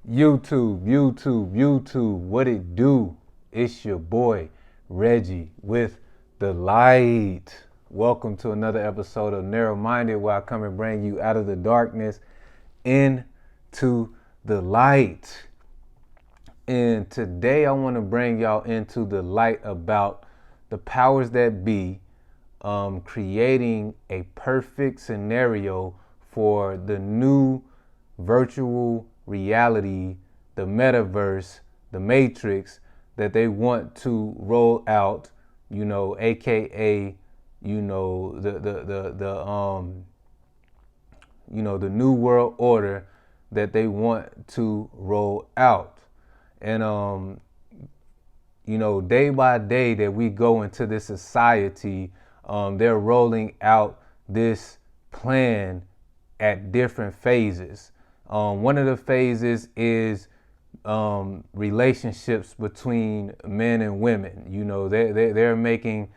YouTube, what it do? It's your boy, Reggie, with the light. Welcome to another episode of Narrowminded, where I come and bring you out of the darkness into the light. And today I want to bring y'all into the light about the powers that be creating a perfect scenario for the new virtual reality, the metaverse, the matrix that they want to roll out, aka, the new world order that they want to roll out. And day by day that we go into this society, they're rolling out this plan at different phases. One of the phases is relationships between men and women. They're making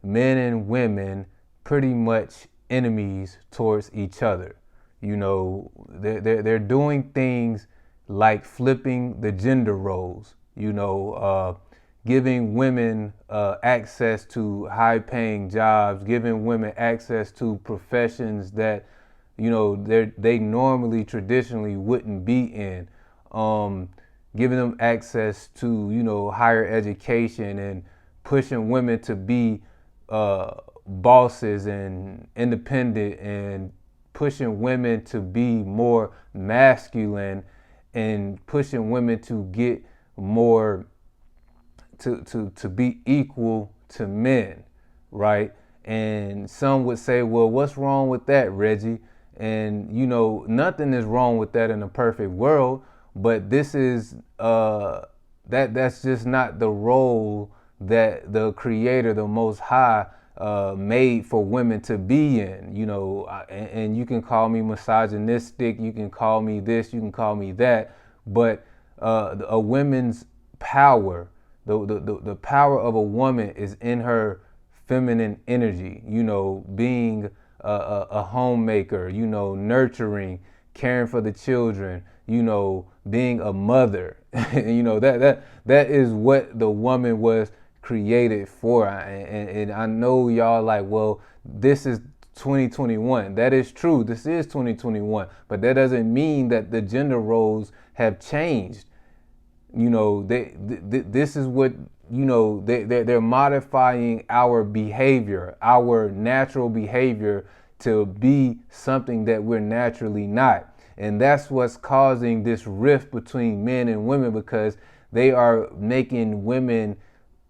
men and women pretty much enemies towards each other. They're doing things like flipping the gender roles. Giving women access to high-paying jobs, giving women access to professions that they normally traditionally wouldn't be in, giving them access to higher education and pushing women to be bosses and independent, and pushing women to be more masculine, and pushing women to get more to be equal to men, right? And some would say, well, what's wrong with that, Reggie? And nothing is wrong with that in a perfect world, but this is that's just not the role that the Creator, the Most High, made for women to be in. And you can call me misogynistic, you can call me this, you can call me that, but a woman's power, the power of a woman is in her feminine energy, being a homemaker, nurturing, caring for the children, being a mother. That is what the woman was created for. And I know y'all like, well, this is 2021. That is true. This is 2021. But that doesn't mean that the gender roles have changed. This is what they're modifying our behavior, our natural behavior, to be something that we're naturally not. And that's what's causing this rift between men and women, because they are making women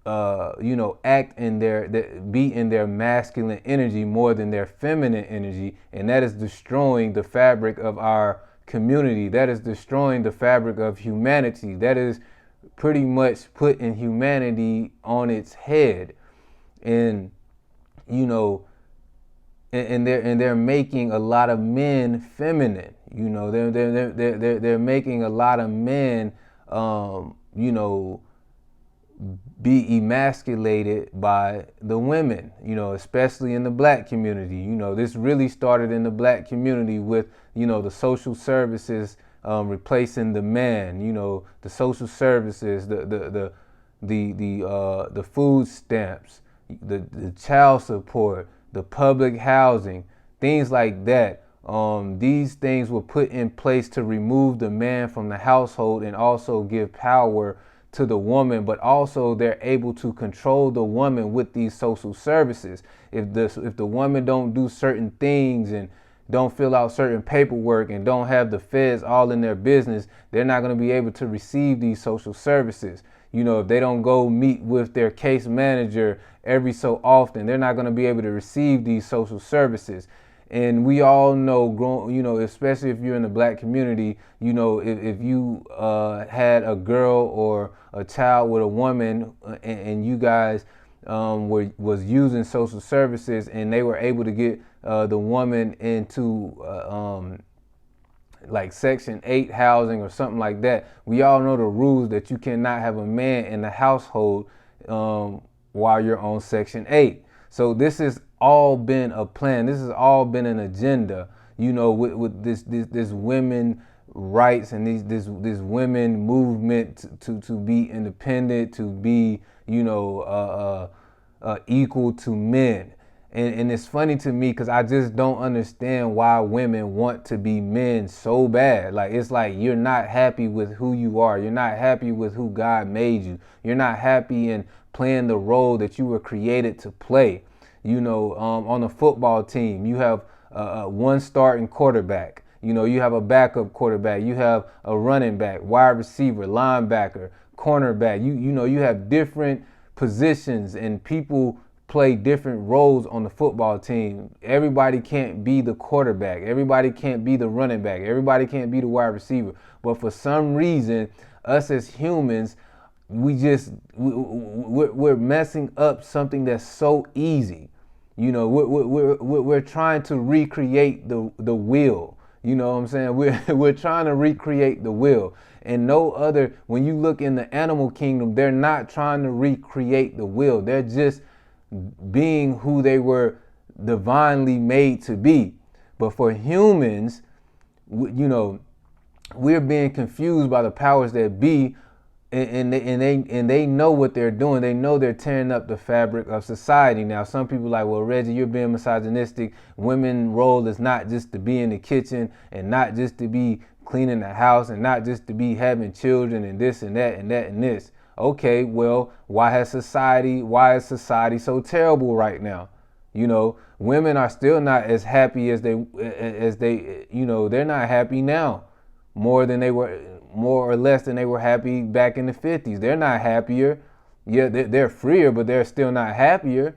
act in be in their masculine energy more than their feminine energy, and that is destroying the fabric of our community. That is destroying the fabric of humanity. That is pretty much putting humanity on its head. And they're making a lot of men feminine. They're making a lot of men be emasculated by the women, especially in the black community. This really started in the black community with, the social services replacing the man, the social services, the food stamps, the child support, the public housing, things like that. These things were put in place to remove the man from the household and also give power to the woman, but also they're able to control the woman with these social services. If the woman don't do certain things and don't fill out certain paperwork and don't have the feds all in their business, they're not going to be able to receive these social services. If they don't go meet with their case manager every so often, they're not going to be able to receive these social services. And we all know, especially if you're in the black community, if you had a girl or a child with a woman, and you guys was using social services, and they were able to get the woman into like Section 8 housing or something like that. We all know the rules that you cannot have a man in the household while you're on Section 8. So this has all been a plan. This has all been an agenda, with this women rights and this women movement to be independent, to be, equal to men. And it's funny to me because I just don't understand why women want to be men so bad. Like, it's like you're not happy with who you are. You're not happy with who God made you. You're not happy in playing the role that you were created to play. On a football team, you have one starting quarterback. You have a backup quarterback. You have a running back, wide receiver, linebacker, cornerback. You have different positions, and people play different roles on the football team. Everybody can't be the quarterback. Everybody can't be the running back. Everybody can't be the wide receiver. But for some reason, us as humans, we're messing up something that's so easy. We're trying to recreate the wheel. You know what I'm saying? We're trying to recreate the wheel. And no other, when you look in the animal kingdom, they're not trying to recreate the wheel. They're just being who they were divinely made to be. But for humans, we're being confused by the powers that be, and they know what they're doing. They know they're tearing up the fabric of society. Now, some people are like, well, Reggie, you're being misogynistic. Women's role is not just to be in the kitchen, and not just to be cleaning the house, and not just to be having children, and this and that and that and this. Okay, well, why is society so terrible right now? Women are still not as happy as they they're not happy now more or less than they were happy back in the 50s. They're not happier. Yeah, they're freer, but they're still not happier.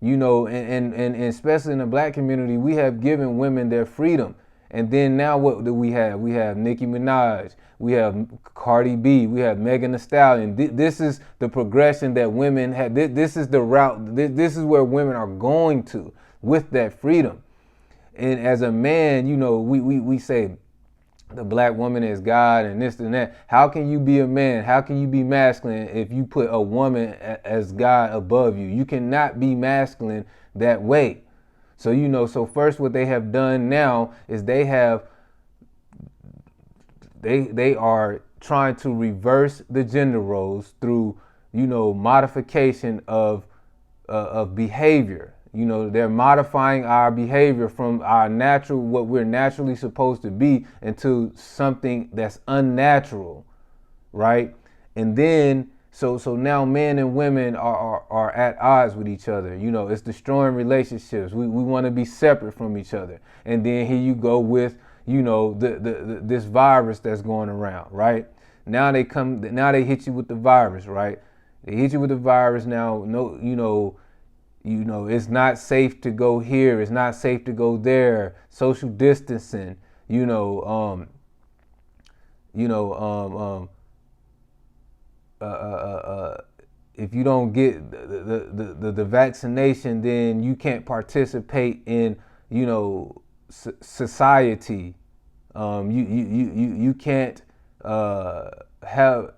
And especially in the black community, we have given women their freedom. And then now what do we have? We have Nicki Minaj, we have Cardi B, we have Megan Thee Stallion. This is the progression that women have. This is the route. This is where women are going to with that freedom. And as a man, we say the black woman is God and this and that. How can you be a man? How can you be masculine if you put a woman as God above you? You cannot be masculine that way. So, so first what they have done now is they are trying to reverse the gender roles through, modification of behavior. They're modifying our behavior from our natural, what we're naturally supposed to be, into something that's unnatural, right? And then So now men and women are at odds with each other. It's destroying relationships. We want to be separate from each other. And then here you go with, this virus that's going around, right? Now they hit you with the virus, right? They hit you with the virus now. No, it's not safe to go here. It's not safe to go there. Social distancing, if you don't get the vaccination, then you can't participate in society. You can't have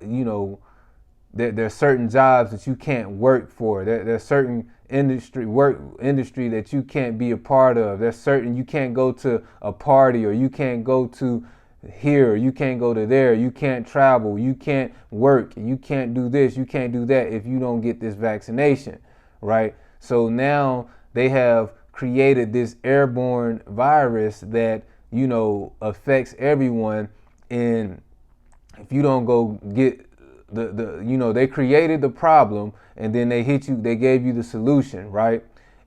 there's certain jobs that you can't work for. There's certain industry that you can't be a part of. There's certain, you can't go to a party, or you can't go to here, you can't go to there, you can't travel, you can't work, you can't do this, you can't do that if you don't get this vaccination, right? So now they have created this airborne virus that affects everyone, and if you don't go get they created the problem, and then they gave you the solution, right?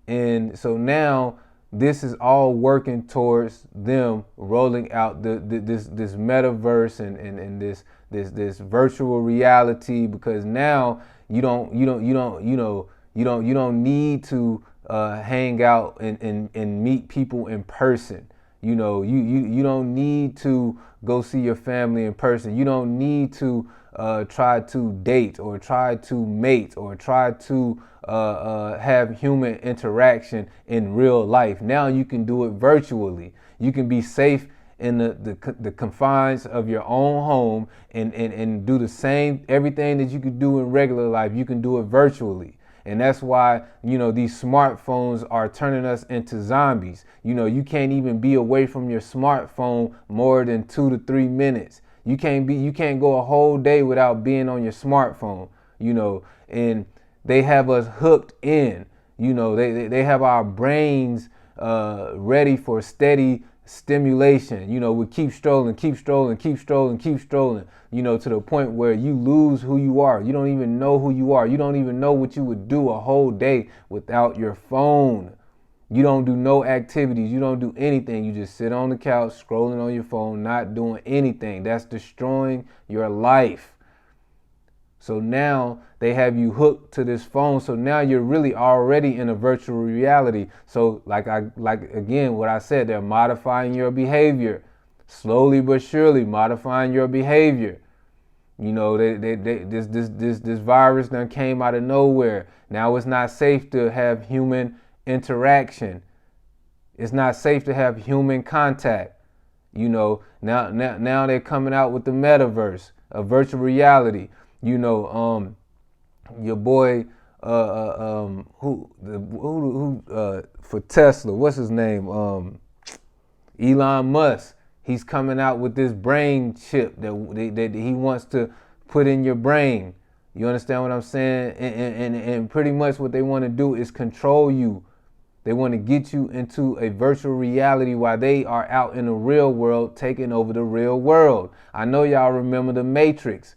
And so now this is all working towards them rolling out this metaverse and this virtual reality, because now you don't need to hang out and meet people in person. You don't need to go see your family in person. You don't need to try to date or try to mate or try to have human interaction in real life. Now you can do it virtually. You can be safe in the confines of your own home and do the same, everything that you could do in regular life, you can do it virtually. And that's why, these smartphones are turning us into zombies. You can't even be away from your smartphone more than 2 to 3 minutes. You can't go a whole day without being on your smartphone, and they have us hooked in. They have our brains ready for steady stimulation. We keep strolling, to the point where you lose who you are. You don't even know who you are. You don't even know what you would do a whole day without your phone. You don't do no activities. You don't do anything. You just sit on the couch, scrolling on your phone, not doing anything. That's destroying your life. So now they have you hooked to this phone. So now you're really already in a virtual reality. So like again, what I said, they're modifying your behavior, slowly but surely modifying your behavior. This virus done came out of nowhere. Now it's not safe to have human interaction. It's not safe to have human contact. Now they're coming out with the metaverse, a virtual reality. Your boy, who for Tesla, what's his name? Elon Musk. He's coming out with this brain chip that he wants to put in your brain. You understand what I'm saying? And pretty much what they want to do is control you. They want to get you into a virtual reality while they are out in the real world, taking over the real world. I know y'all remember the Matrix.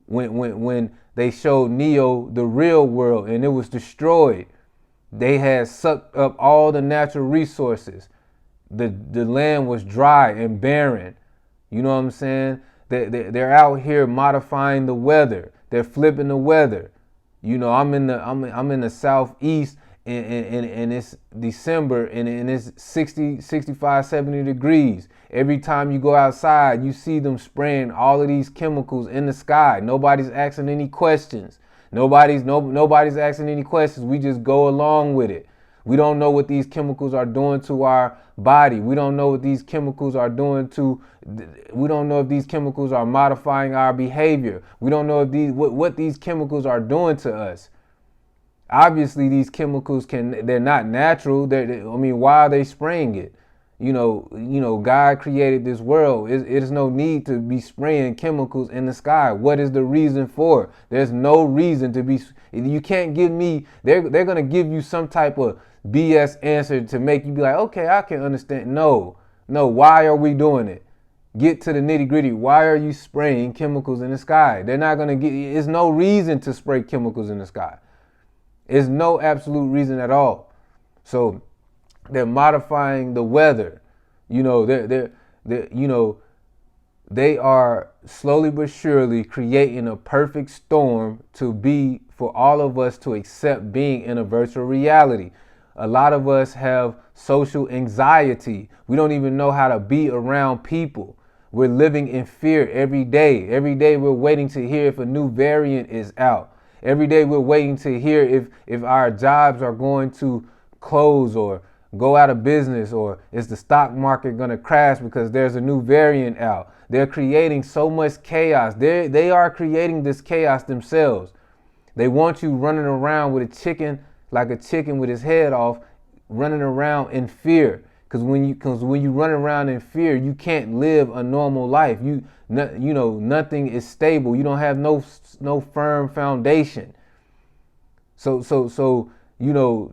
When they showed Neo the real world and it was destroyed. They had sucked up all the natural resources. The land was dry and barren. You know what I'm saying? They're out here modifying the weather. They're flipping the weather. I'm in the southeast and it's December and it's 60, 65, 70 degrees. Every time you go outside, you see them spraying all of these chemicals in the sky. Nobody's asking any questions. Nobody's asking any questions. We just go along with it. We don't know what these chemicals are doing to our body. We don't know what these chemicals are doing we don't know if these chemicals are modifying our behavior. We don't know if what these chemicals are doing to us. Obviously, these chemicals they're not natural. Why are they spraying it? God created this world. It is no need to be spraying chemicals in the sky. What is the reason for? There's no reason to be. You can't give me. They're gonna give you some type of BS answer to make you be like, okay, I can understand. No. Why are we doing it? Get to the nitty gritty. Why are you spraying chemicals in the sky? They're not gonna get. There's no reason to spray chemicals in the sky. There's no absolute reason at all. So they're modifying the weather. They are slowly but surely creating a perfect storm for all of us to accept being in a virtual reality. A lot of us have social anxiety. We don't even know how to be around people. We're living in fear every day. Every day we're waiting to hear if a new variant is out. Every day we're waiting to hear if our jobs are going to close or go out of business, or is the stock market going to crash because there's a new variant out. They're creating so much chaos. They are creating this chaos themselves. They want you running around with a chicken with his head off, running around in fear. Because when you run around in fear, you can't live a normal life. Nothing is stable. You don't have no firm foundation. So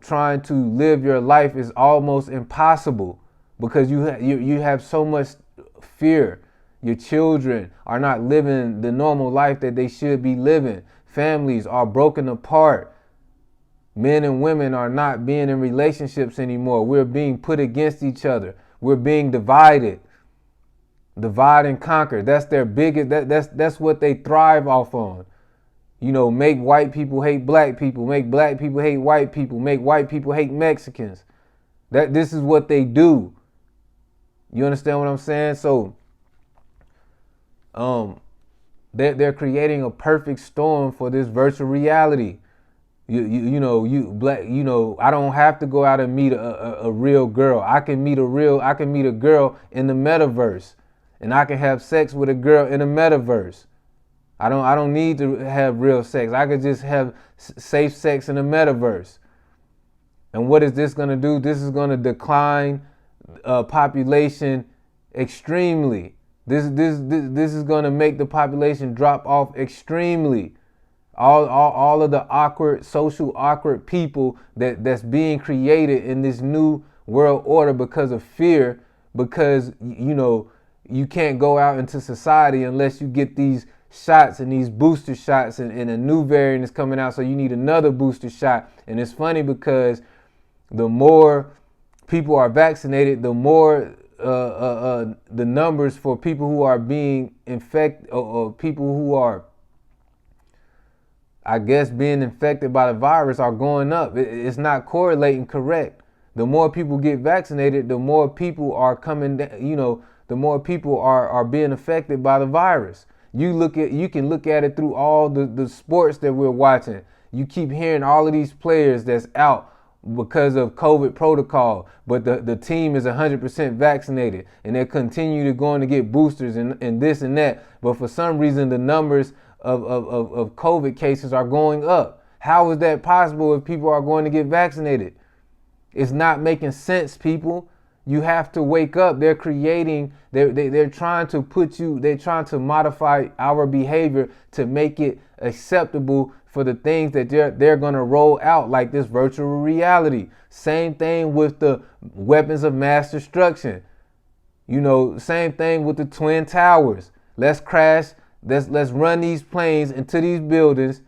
trying to live your life is almost impossible because you have so much fear. Your children are not living the normal life that they should be living. Families are broken apart. Men and women are not being in relationships anymore. We're being put against each other. We're being divided. Divide and conquer. That's their biggest. That's what they thrive off on. Make white people hate black people. Make black people hate white people. Make white people hate Mexicans. This is what they do. You understand what I'm saying? So, they're creating a perfect storm for this virtual reality. I don't have to go out and meet a real girl. I can meet a girl in the metaverse, and I can have sex with a girl in the metaverse. I don't need to have real sex. I could just have safe sex in the metaverse. And what is this going to do? This is going to decline population extremely. This is going to make the population drop off extremely. All of the social awkward people that's being created in this new world order because of fear, because you can't go out into society unless you get these shots and these booster shots, and a new variant is coming out, so you need another booster shot. And it's funny because the more people are vaccinated, the more the numbers for people who are being infected, or people who are, I guess, being infected by the virus are going up. It's not correlating correct. The more people get vaccinated, the more people are coming down, the more people are being affected by the virus. You can look at it through all the sports that we're watching. You keep hearing all of these players that's out because of COVID protocol, but the team is 100% vaccinated, and they continue to go to get boosters and this and that. But for some reason, the numbers of COVID cases are going up. How is that possible if people are going to get vaccinated? It's not making sense, people. You have to wake up. They're trying to modify our behavior to make it acceptable for the things that they're going to roll out, like this virtual reality. Same thing with the weapons of mass destruction. Same thing with the Twin Towers. Let's run these planes into these buildings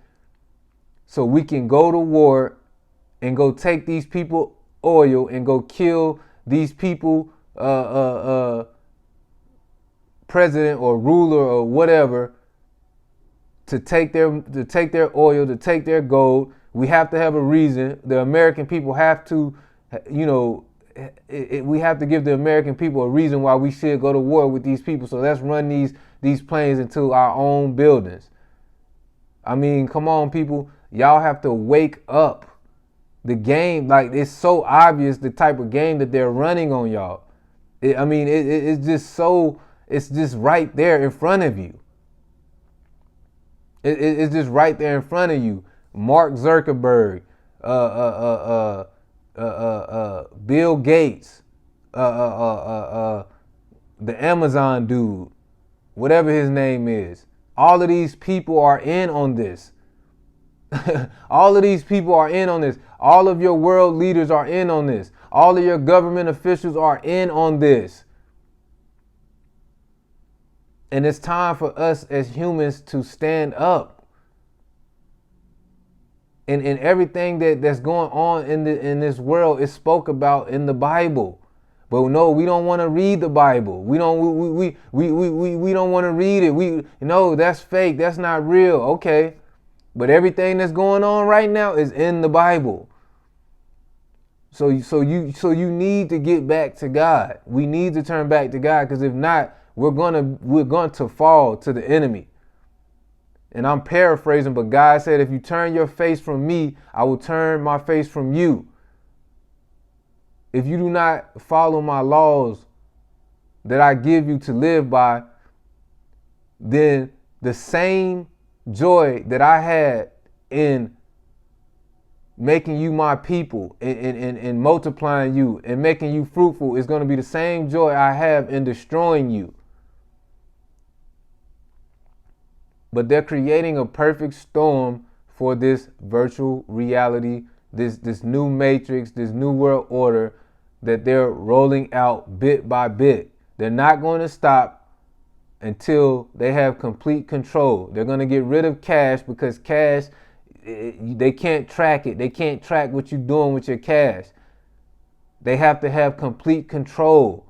so we can go to war and go take these people oil and go kill these people, president or ruler or whatever, to take their oil, to take their gold. We have to have a reason. The American people have to, we have to give the American people a reason why we should go to war with these people. So let's run these planes into our own buildings. I mean, come on, people. Y'all have to wake up. The game, it's so obvious the type of game that they're running on y'all. It's just right there in front of you. It's just right there in front of you. Mark Zuckerberg, Bill Gates, the Amazon dude, whatever his name is. All of these people are in on this. All of these people are in on this. All of your world leaders are in on this. All of your government officials are in on this. And it's time for us as humans to stand up. And everything that's going on in this world is spoke about in the Bible. But no, we don't want to read the Bible. We don't want to read it. That's fake. That's not real. Okay. But everything that's going on right now is in the Bible. So you need to get back to God. We need to turn back to God, because if not, we're going to fall to the enemy. And I'm paraphrasing, but God said, if you turn your face from me, I will turn my face from you. If you do not follow my laws that I give you to live by, then the same joy that I had in making you my people and multiplying you and making you fruitful is going to be the same joy I have in destroying you. But they're creating a perfect storm for this virtual reality, this new matrix, this new world order that they're rolling out bit by bit. They're not going to stop until they have complete control. They're going to get rid of cash, because cash, they can't track it. They can't track what you're doing with your cash. They have to have complete control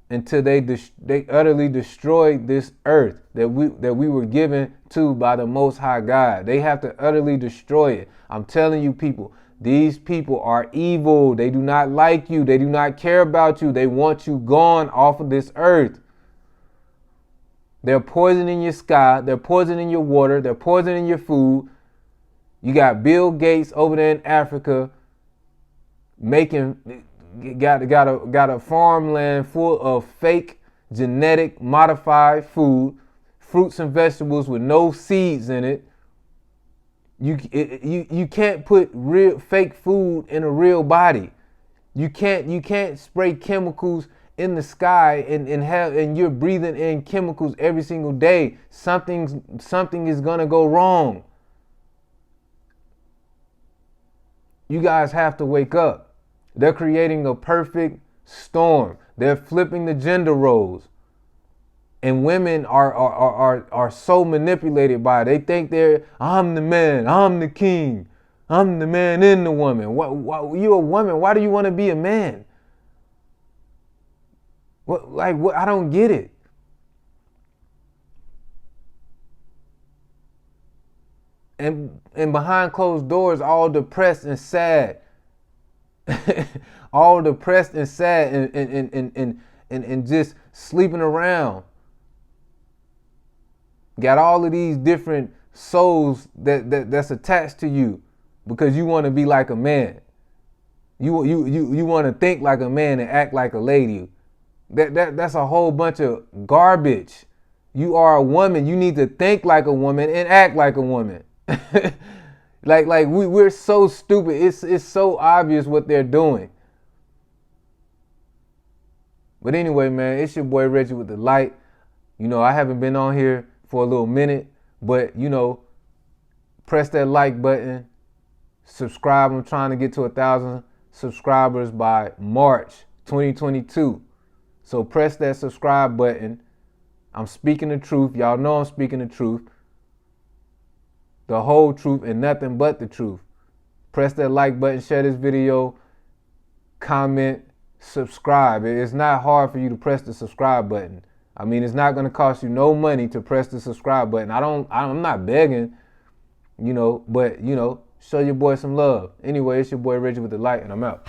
until they utterly destroy this earth that we were given to by the Most High God. They have to utterly destroy it. I'm telling you, people, these people are evil. They do not like you. They do not care about you. They want you gone off of this earth. They're poisoning your sky. They're poisoning your water. They're poisoning your food. You got Bill Gates over there in Africa got a farmland full of fake genetic modified food fruits and vegetables with no seeds in it. You can't put real fake food in a real body. You can't spray chemicals in the sky and you're breathing in chemicals every single day. Something is gonna go wrong. You guys have to wake up. They're creating a perfect storm. They're flipping the gender roles. And women are so manipulated by it. They think I'm the man, I'm the king, I'm the man in the woman. You're a woman, why do you want to be a man? What I don't get it. And behind closed doors, all depressed and sad. All depressed and sad and just sleeping around. Got all of these different souls that's attached to you because you want to be like a man. You want to think like a man and act like a lady. That's a whole bunch of garbage. You are a woman. You need to think like a woman and act like a woman. We're so stupid. It's so obvious what they're doing. But anyway, man, it's your boy Reggie with the light. You know, I haven't been on here for a little minute, but you know, press that like button, subscribe. I'm trying to get to 1,000 subscribers by March 2022. So press that subscribe button. I'm speaking the truth. Y'all know I'm speaking the truth. The whole truth and nothing but the truth. Press that like button, share this video, comment, subscribe. It's not hard for you to press the subscribe button. I mean, it's not going to cost you no money to press the subscribe button. I'm not begging, you know, but, you know, show your boy some love. Anyway, it's your boy Reggie with the light, and I'm out.